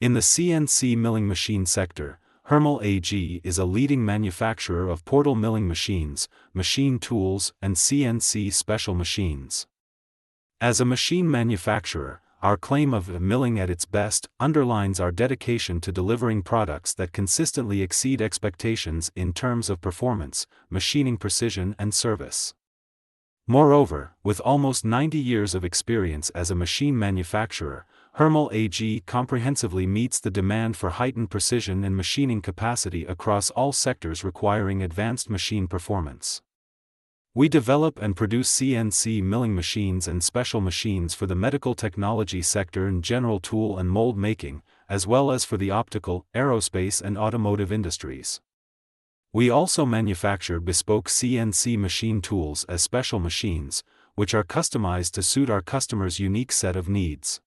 In the CNC milling machine sector, Hermle AI is a leading manufacturer of portal milling machines, machine tools, and CNC special machines. As a machine manufacturer, our claim of milling at its best underlines our dedication to delivering products that consistently exceed expectations in terms of performance, machining precision, and service. Moreover, with almost 90 years of experience as a machine manufacturer, Hermle AI comprehensively meets the demand for heightened precision and machining capacity across all sectors requiring advanced machine performance. We develop and produce CNC milling machines and special machines for the medical technology sector and general tool and mold making, as well as for the optical, aerospace, and automotive industries. We also manufacture bespoke CNC machine tools as special machines, which are customized to suit our customers' unique set of needs.